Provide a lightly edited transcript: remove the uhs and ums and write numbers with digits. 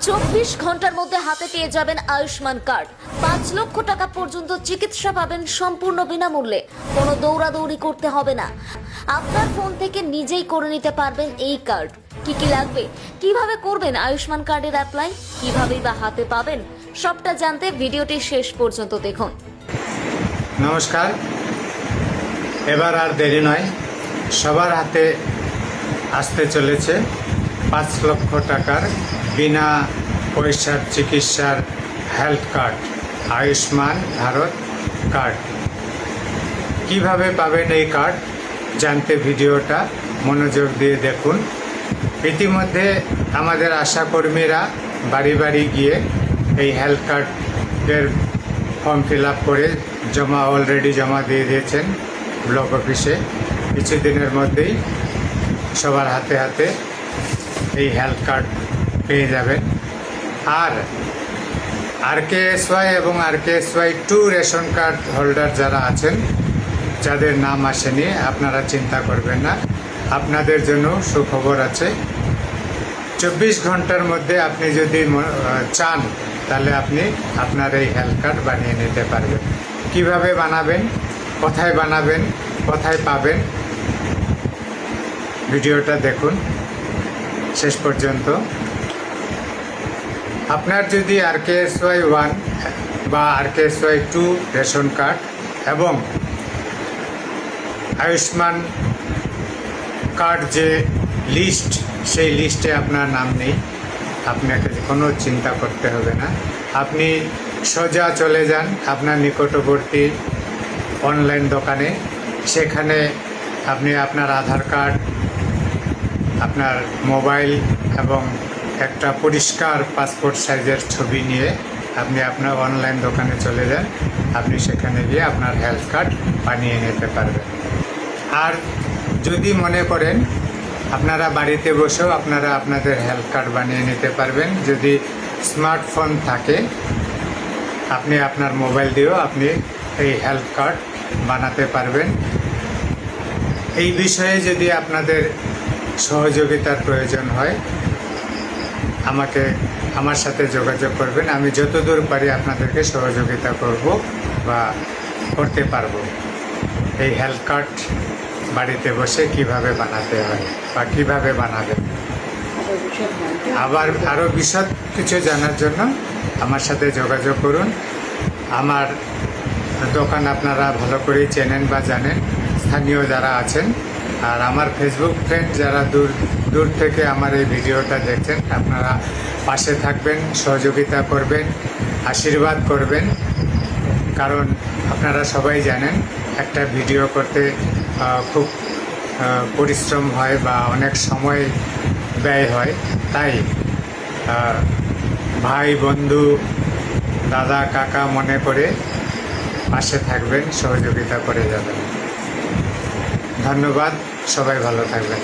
24 ঘন্টার মধ্যে হাতে পেয়ে যাবেন আয়ুষ্মান কার্ড। 5 লক্ষ টাকা পর্যন্ত চিকিৎসা পাবেন সম্পূর্ণ বিনামূল্যে। কোনো দৌড়াদৌড়ি করতে হবে না, আপনার ফোন থেকে নিজেই করে নিতে পারবেন এই কার্ড। কি কি লাগবে, কিভাবে করবেন আয়ুষ্মান কার্ডের অ্যাপ্লাই, কিভাবেই বা হাতে পাবেন, সবটা জানতে ভিডিওটি শেষ পর্যন্ত দেখুন। নমস্কার, এবার আর দেরি নয়, সবার হাতে আসতে চলেছে 5 লক্ষ টাকার বিনা পয়সার চিকিৎসার health card, Ayushman Bharat card. কিভাবে পাবেন এই কার্ড জানতে ভিডিওটা মনোযোগ দিয়ে দেখুন। ইতিমধ্যে আমাদের আশাকর্মীরা বাড়ি বাড়ি গিয়ে এই হেলথ কার্ডের ফর্ম ফিল আপ করে অলরেডি জমা দিয়ে দিয়েছেন ব্লক অফিসে। কিছুদিনের মধ্যেই সবার হাতে হাতে এই হেলথ কার্ড পেয়ে যাবেন। আর RKSY এবং RKSY 2 রেশন কার্ড হোল্ডার যারা আছেন, যাদের নাম আসেনি, আপনারা চিন্তা করবেন না, আপনাদের জন্য সুখবর আছে। 24 ঘন্টার মধ্যে আপনি যদি চান তাহলে আপনি আপনার এই হেলথ কার্ড বানিয়ে নিতে পারবেন। কিভাবে বানাবেন, কোথায় বানাবেন, কোথায় পাবেন, ভিডিওটা দেখুন শেষ পর্যন্ত। আপনার যদি RKSY 1 বা RKSY 2 রেশন কার্ড এবং আয়ুষ্মান কার্ড যে লিস্ট, সেই লিস্টে আপনার নাম নেই, আপনাকে কোনো চিন্তা করতে হবে না। আপনি সোজা চলে যান আপনার নিকটবর্তী অনলাইন দোকানে। সেখানে আপনি আপনার আধার কার্ড, আপনার মোবাইল এবং একটা পরিষ্কার পাসপোর্ট সাইজের ছবি নিয়ে আপনি আপনার অনলাইন দোকানে চলে যান। আপনি সেখানে গিয়ে আপনার হেলথ কার্ড বানিয়ে নিতে পারবেন। আর যদি মনে করেন আপনারা বাড়িতে বসেও আপনারা আপনাদের হেলথ কার্ড বানিয়ে নিতে পারবেন, যদি স্মার্টফোন থাকে আপনি আপনার মোবাইল দিয়েও আপনি এই হেলথ কার্ড বানাতে পারবেন। এই বিষয়ে যদি আপনাদের সহযোগিতার প্রয়োজন হয় আমার সাথে যোগাযোগ করবেন। আমি যতদূর পারি আপনাদেরকে সহযোগিতা করব বা করতে পারবো। এই হেলথ কার্ড বাড়িতে বসে কিভাবে বানাতে হয় বা কিভাবে বানাবেন, আবার আরও বিশদ কিছু জানার জন্য আমার সাথে যোগাযোগ করুন। আমার দোকান আপনারা ভালো করেই চেনেন বা জানেন, স্থানীয় যারা আছেন। আর আমার ফেসবুক ফ্রেন্ড যারা দূর থেকে আমার এই ভিডিওটা দেখছেন, আপনারা পাশে থাকবেন, সহযোগিতা করবেন, আশীর্বাদ করবেন। কারণ আপনারা সবাই জানেন একটা ভিডিও করতে খুব পরিশ্রম হয় বা অনেক সময় ব্যয় হয়। তাই ভাই, বন্ধু, দাদা, কাকা মনে করে পাশে থাকবেন, সহযোগিতা করে যাবেন। ধন্যবাদ, সবাই ভালো থাকবেন।